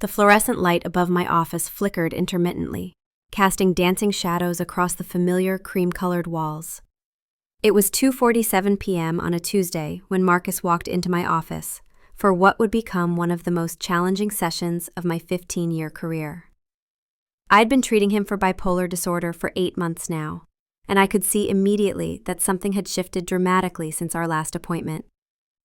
The fluorescent light above my office flickered intermittently, casting dancing shadows across the familiar cream-colored walls. It was 2:47 p.m. on a Tuesday when Marcus walked into my office for what would become one of the most challenging sessions of my 15-year career. I'd been treating him for bipolar disorder for 8 months now, and I could see immediately that something had shifted dramatically since our last appointment.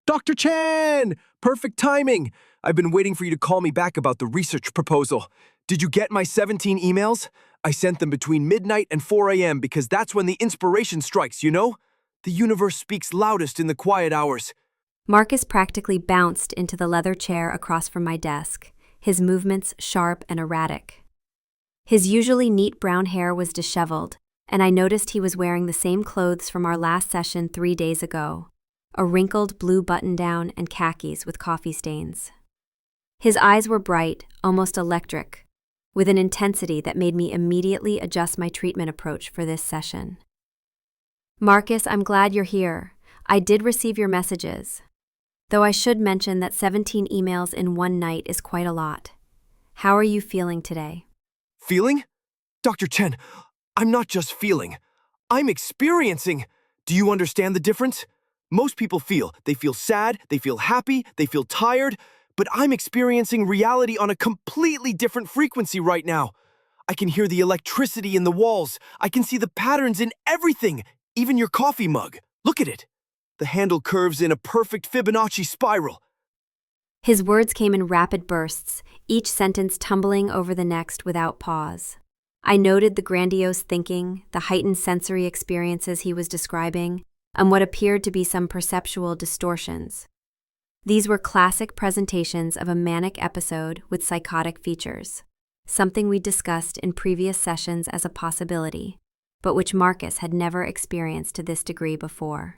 Dr. Chen! Perfect timing! I've been waiting for you to call me back about the research proposal. Did you get my 17 emails? I sent them between midnight and 4 a.m. because that's when the inspiration strikes, you know? The universe speaks loudest in the quiet hours. Marcus practically bounced into the leather chair across from my desk, his movements sharp and erratic. His usually neat brown hair was disheveled, and I noticed he was wearing the same clothes from our last session 3 days ago, a wrinkled blue button-down and khakis with coffee stains. His eyes were bright, almost electric, with an intensity that made me immediately adjust my treatment approach for this session. Marcus, I'm glad you're here. I did receive your messages. Though I should mention that 17 emails in one night is quite a lot. How are you feeling today? Feeling? Dr. Chen, I'm not just feeling. I'm experiencing. Do you understand the difference? Most people feel. They feel sad, they feel happy, they feel tired, but I'm experiencing reality on a completely different frequency right now. I can hear the electricity in the walls. I can see the patterns in everything, even your coffee mug. Look at it. The handle curves in a perfect Fibonacci spiral. His words came in rapid bursts, each sentence tumbling over the next without pause. I noted the grandiose thinking, the heightened sensory experiences he was describing, and what appeared to be some perceptual distortions. These were classic presentations of a manic episode with psychotic features, something we discussed in previous sessions as a possibility, but which Marcus had never experienced to this degree before.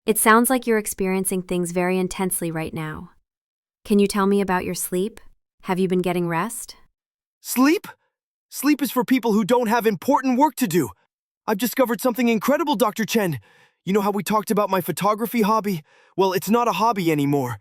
It sounds like you're experiencing things very intensely right now. Can you tell me about your sleep? Have you been getting rest? Sleep? Sleep is for people who don't have important work to do. I've discovered something incredible, Dr. Chen. You know how we talked about my photography hobby? Well, it's not a hobby anymore.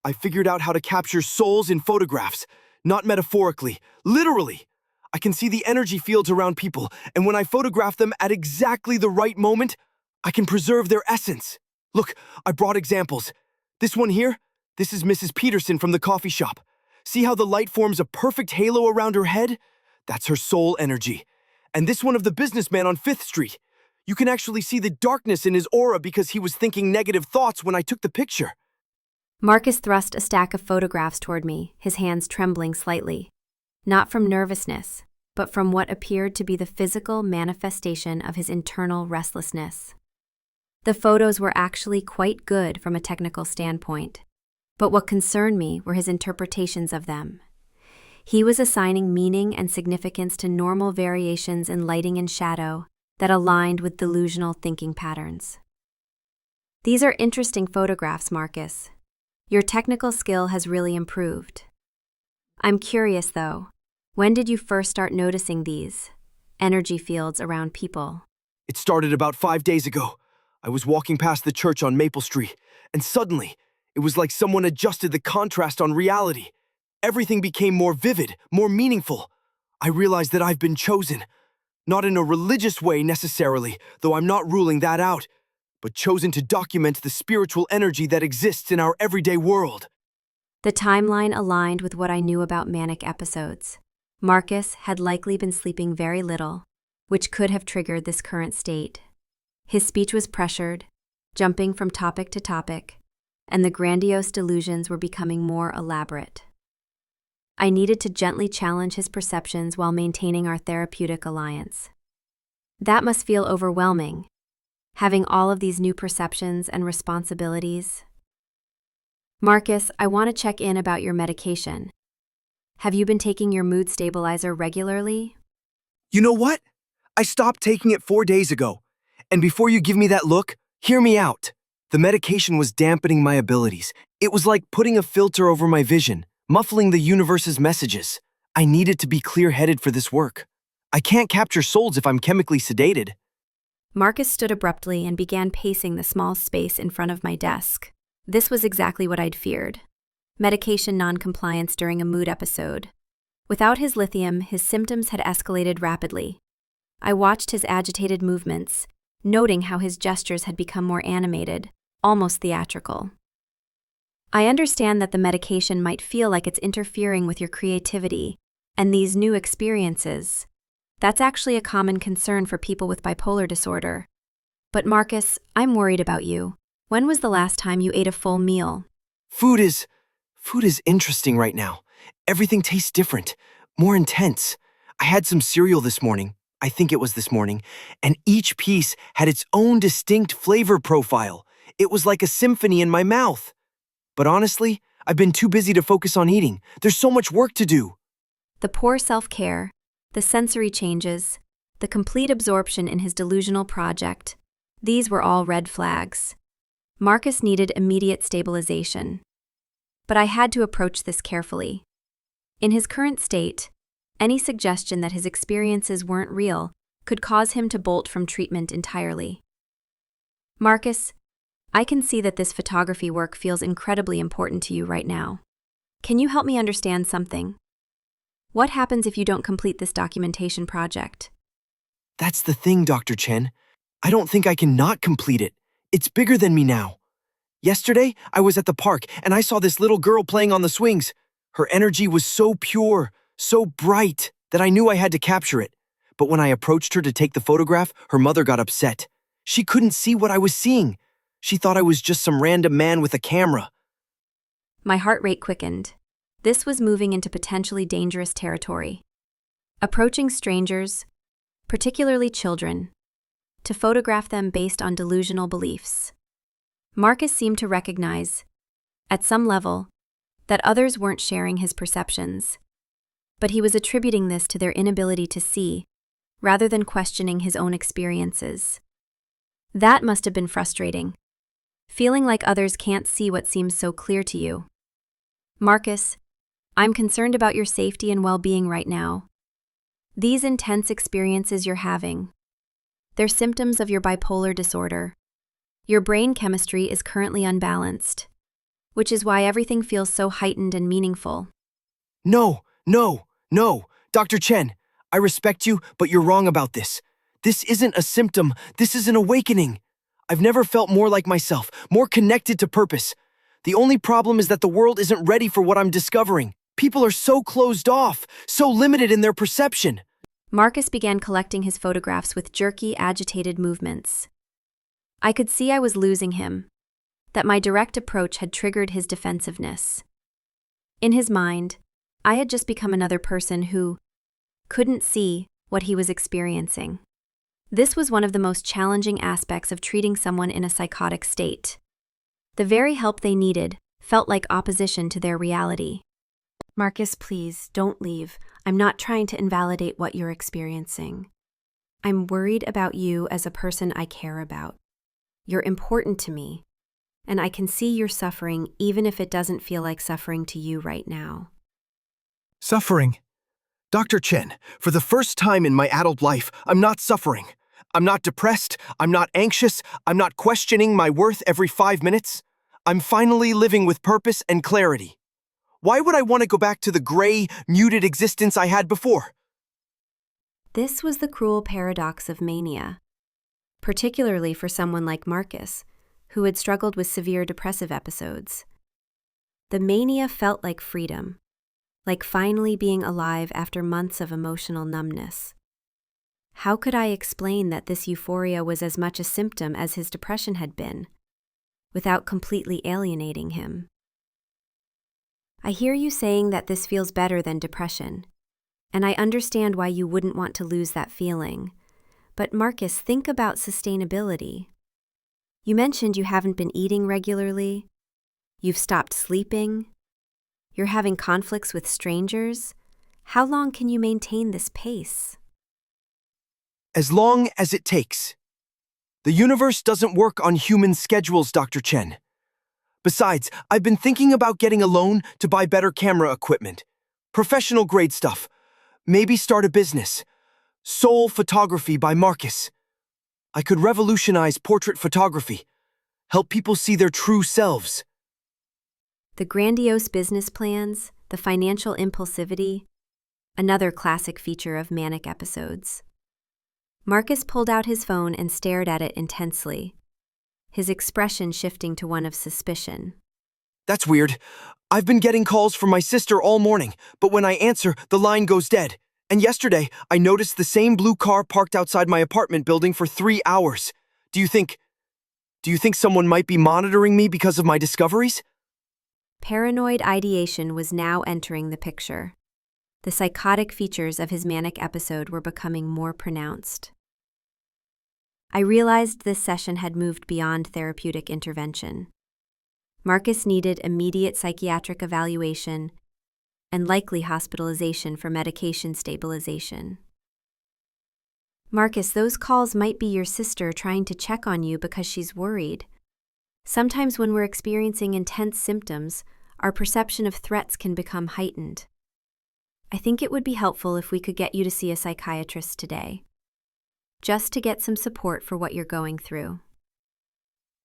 I figured out how to capture souls in photographs, not metaphorically, literally. I can see the energy fields around people, and when I photograph them at exactly the right moment, I can preserve their essence. Look, I brought examples. This one here, this is Mrs. Peterson from the coffee shop. See how the light forms a perfect halo around her head? That's her soul energy. And this one of the businessman on 5th Street. You can actually see the darkness in his aura because he was thinking negative thoughts when I took the picture. Marcus thrust a stack of photographs toward me, his hands trembling slightly. Not from nervousness, but from what appeared to be the physical manifestation of his internal restlessness. The photos were actually quite good from a technical standpoint, but what concerned me were his interpretations of them. He was assigning meaning and significance to normal variations in lighting and shadow that aligned with delusional thinking patterns. These are interesting photographs, Marcus. Your technical skill has really improved. I'm curious, though, when did you first start noticing these energy fields around people? It started about 5 days ago. I was walking past the church on Maple Street, and suddenly, it was like someone adjusted the contrast on reality. Everything became more vivid, more meaningful. I realized that I've been chosen. Not in a religious way necessarily, though I'm not ruling that out, but chosen to document the spiritual energy that exists in our everyday world. The timeline aligned with what I knew about manic episodes. Marcus had likely been sleeping very little, which could have triggered this current state. His speech was pressured, jumping from topic to topic, and the grandiose delusions were becoming more elaborate. I needed to gently challenge his perceptions while maintaining our therapeutic alliance. That must feel overwhelming, having all of these new perceptions and responsibilities. Marcus, I want to check in about your medication. Have you been taking your mood stabilizer regularly? You know what? I stopped taking it 4 days ago. And before you give me that look, hear me out. The medication was dampening my abilities. It was like putting a filter over my vision, muffling the universe's messages. I needed to be clear-headed for this work. I can't capture souls if I'm chemically sedated. Marcus stood abruptly and began pacing the small space in front of my desk. This was exactly what I'd feared. medication noncompliance during a mood episode. Without his lithium, his symptoms had escalated rapidly. I watched his agitated movements, noting how his gestures had become more animated, almost theatrical. I understand that the medication might feel like it's interfering with your creativity and these new experiences. That's actually a common concern for people with bipolar disorder. But Marcus, I'm worried about you. When was the last time you ate a full meal? Food is interesting right now. Everything tastes different, more intense. I had some cereal this morning, I think it was this morning, and each piece had its own distinct flavor profile. It was like a symphony in my mouth. But honestly, I've been too busy to focus on eating. There's so much work to do. The poor self-care, the sensory changes, the complete absorption in his delusional project, these were all red flags. Marcus needed immediate stabilization. But I had to approach this carefully. In his current state, any suggestion that his experiences weren't real could cause him to bolt from treatment entirely. Marcus, I can see that this photography work feels incredibly important to you right now. Can you help me understand something? What happens if you don't complete this documentation project? That's the thing, Dr. Chen. I don't think I can not complete it. It's bigger than me now. Yesterday, I was at the park and I saw this little girl playing on the swings. Her energy was so pure, so bright, that I knew I had to capture it. But when I approached her to take the photograph, her mother got upset. She couldn't see what I was seeing. She thought I was just some random man with a camera. My heart rate quickened. This was moving into potentially dangerous territory. Approaching strangers, particularly children, to photograph them based on delusional beliefs. Marcus seemed to recognize, at some level, that others weren't sharing his perceptions, but he was attributing this to their inability to see, rather than questioning his own experiences. That must have been frustrating, feeling like others can't see what seems so clear to you. Marcus, I'm concerned about your safety and well-being right now. These intense experiences you're having, they're symptoms of your bipolar disorder. Your brain chemistry is currently unbalanced, which is why everything feels so heightened and meaningful. No, Dr. Chen, I respect you, but you're wrong about this. This isn't a symptom, this is an awakening. I've never felt more like myself, more connected to purpose. The only problem is that the world isn't ready for what I'm discovering. People are so closed off, so limited in their perception. Marcus began collecting his photographs with jerky, agitated movements. I could see I was losing him, that my direct approach had triggered his defensiveness. In his mind, I had just become another person who couldn't see what he was experiencing. This was one of the most challenging aspects of treating someone in a psychotic state. The very help they needed felt like opposition to their reality. Marcus, please, don't leave. I'm not trying to invalidate what you're experiencing. I'm worried about you as a person I care about. You're important to me, and I can see you're suffering even if it doesn't feel like suffering to you right now. Suffering? Dr. Chen, for the first time in my adult life, I'm not suffering. I'm not depressed, I'm not anxious, I'm not questioning my worth every 5 minutes. I'm finally living with purpose and clarity. Why would I want to go back to the gray, muted existence I had before? This was the cruel paradox of mania, particularly for someone like Marcus, who had struggled with severe depressive episodes. The mania felt like freedom, like finally being alive after months of emotional numbness. How could I explain that this euphoria was as much a symptom as his depression had been, without completely alienating him? I hear you saying that this feels better than depression, and I understand why you wouldn't want to lose that feeling. But Marcus, think about sustainability. You mentioned you haven't been eating regularly, you've stopped sleeping, you're having conflicts with strangers. How long can you maintain this pace? As long as it takes. The universe doesn't work on human schedules, Dr. Chen. Besides, I've been thinking about getting a loan to buy better camera equipment, professional grade stuff, maybe start a business. Soul photography by Marcus. I could revolutionize portrait photography, help people see their true selves. The grandiose business plans, the financial impulsivity, another classic feature of manic episodes. Marcus pulled out his phone and stared at it intensely, his expression shifting to one of suspicion. That's weird. I've been getting calls from my sister all morning, but when I answer, the line goes dead. And yesterday, I noticed the same blue car parked outside my apartment building for 3 hours. Do you think someone might be monitoring me because of my discoveries? Paranoid ideation was now entering the picture. The psychotic features of his manic episode were becoming more pronounced. I realized this session had moved beyond therapeutic intervention. Marcus needed immediate psychiatric evaluation and likely hospitalization for medication stabilization. Marcus, those calls might be your sister trying to check on you because she's worried. Sometimes when we're experiencing intense symptoms, our perception of threats can become heightened. I think it would be helpful if we could get you to see a psychiatrist today, just to get some support for what you're going through.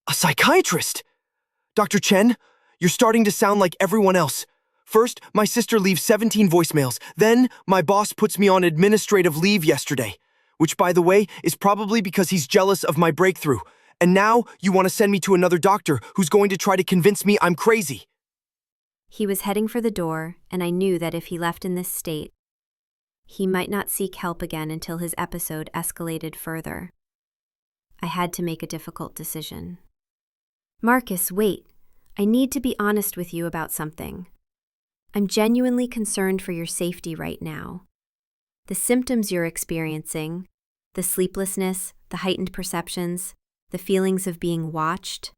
A psychiatrist? Dr. Chen, you're starting to sound like everyone else. First, my sister leaves 17 voicemails. Then, my boss puts me on administrative leave yesterday, which, by the way, is probably because he's jealous of my breakthrough. And now, you want to send me to another doctor who's going to try to convince me I'm crazy. He was heading for the door, and I knew that if he left in this state, he might not seek help again until his episode escalated further. I had to make a difficult decision. Marcus, wait. I need to be honest with you about something. I'm genuinely concerned for your safety right now. The symptoms you're experiencing, the sleeplessness, the heightened perceptions, the feelings of being watched,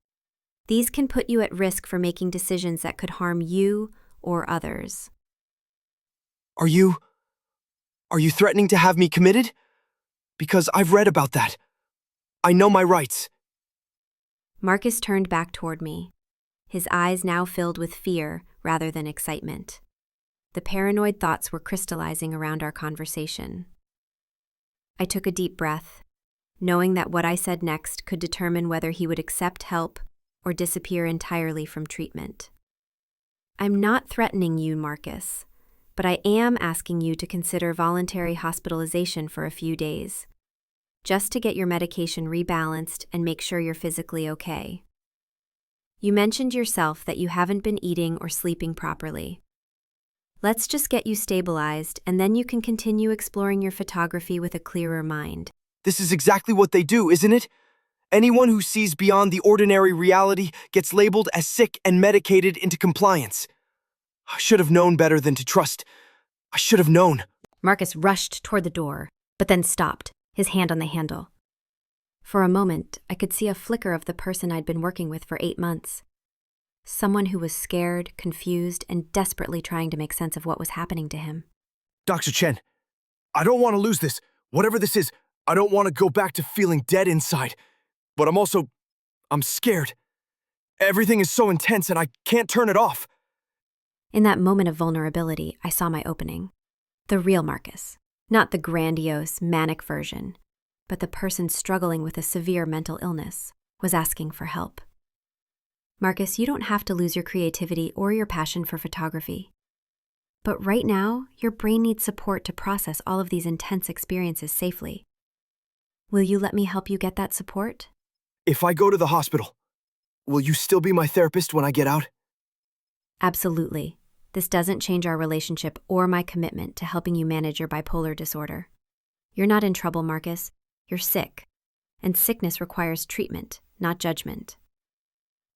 these can put you at risk for making decisions that could harm you or others. Are you threatening to have me committed? Because I've read about that. I know my rights. Marcus turned back toward me, his eyes now filled with fear rather than excitement. The paranoid thoughts were crystallizing around our conversation. I took a deep breath, knowing that what I said next could determine whether he would accept help or disappear entirely from treatment. I'm not threatening you, Marcus, but I am asking you to consider voluntary hospitalization for a few days, just to get your medication rebalanced and make sure you're physically okay. You mentioned yourself that you haven't been eating or sleeping properly. Let's just get you stabilized, and then you can continue exploring your photography with a clearer mind. This is exactly what they do, isn't it? Anyone who sees beyond the ordinary reality gets labeled as sick and medicated into compliance. I should have known better than to trust. I should have known. Marcus rushed toward the door, but then stopped, his hand on the handle. For a moment, I could see a flicker of the person I'd been working with for 8 months. Someone who was scared, confused, and desperately trying to make sense of what was happening to him. Dr. Chen, I don't want to lose this. Whatever this is, I don't want to go back to feeling dead inside. But I'm scared. Everything is so intense and I can't turn it off. In that moment of vulnerability, I saw my opening. The real Marcus. Not the grandiose, manic version, but the person struggling with a severe mental illness, was asking for help. Marcus, you don't have to lose your creativity or your passion for photography. But right now, your brain needs support to process all of these intense experiences safely. Will you let me help you get that support? If I go to the hospital, will you still be my therapist when I get out? Absolutely. This doesn't change our relationship or my commitment to helping you manage your bipolar disorder. You're not in trouble, Marcus. You're sick. And sickness requires treatment, not judgment.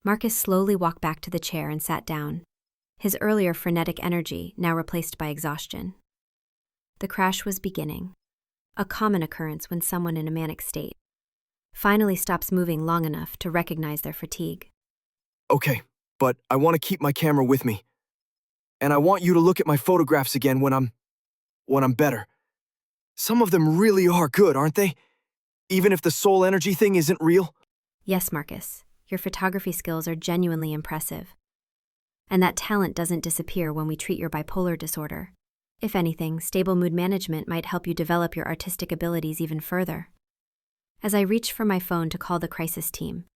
Marcus slowly walked back to the chair and sat down, his earlier frenetic energy now replaced by exhaustion. The crash was beginning, a common occurrence when someone in a manic state finally stops moving long enough to recognize their fatigue. Okay, but I want to keep my camera with me. And I want you to look at my photographs again when I'm better. Some of them really are good, aren't they? Even if the soul energy thing isn't real? Yes, Marcus. Your photography skills are genuinely impressive. And that talent doesn't disappear when we treat your bipolar disorder. If anything, stable mood management might help you develop your artistic abilities even further. As I reached for my phone to call the crisis team,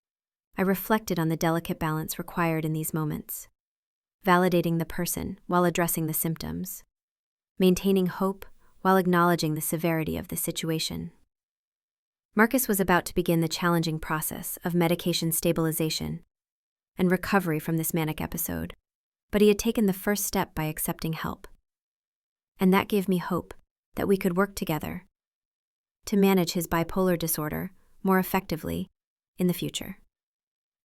I reflected on the delicate balance required in these moments. validating the person while addressing the symptoms, maintaining hope while acknowledging the severity of the situation. Marcus was about to begin the challenging process of medication stabilization and recovery from this manic episode, but he had taken the first step by accepting help. And that gave me hope that we could work together to manage his bipolar disorder more effectively in the future.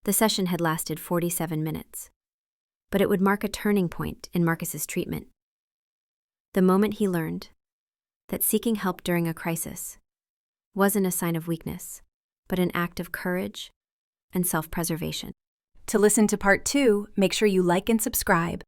The session had lasted 47 minutes, but it would mark a turning point in Marcus's treatment. The moment he learned that seeking help during a crisis wasn't a sign of weakness, but an act of courage and self-preservation. To listen to part 2, make sure you like and subscribe.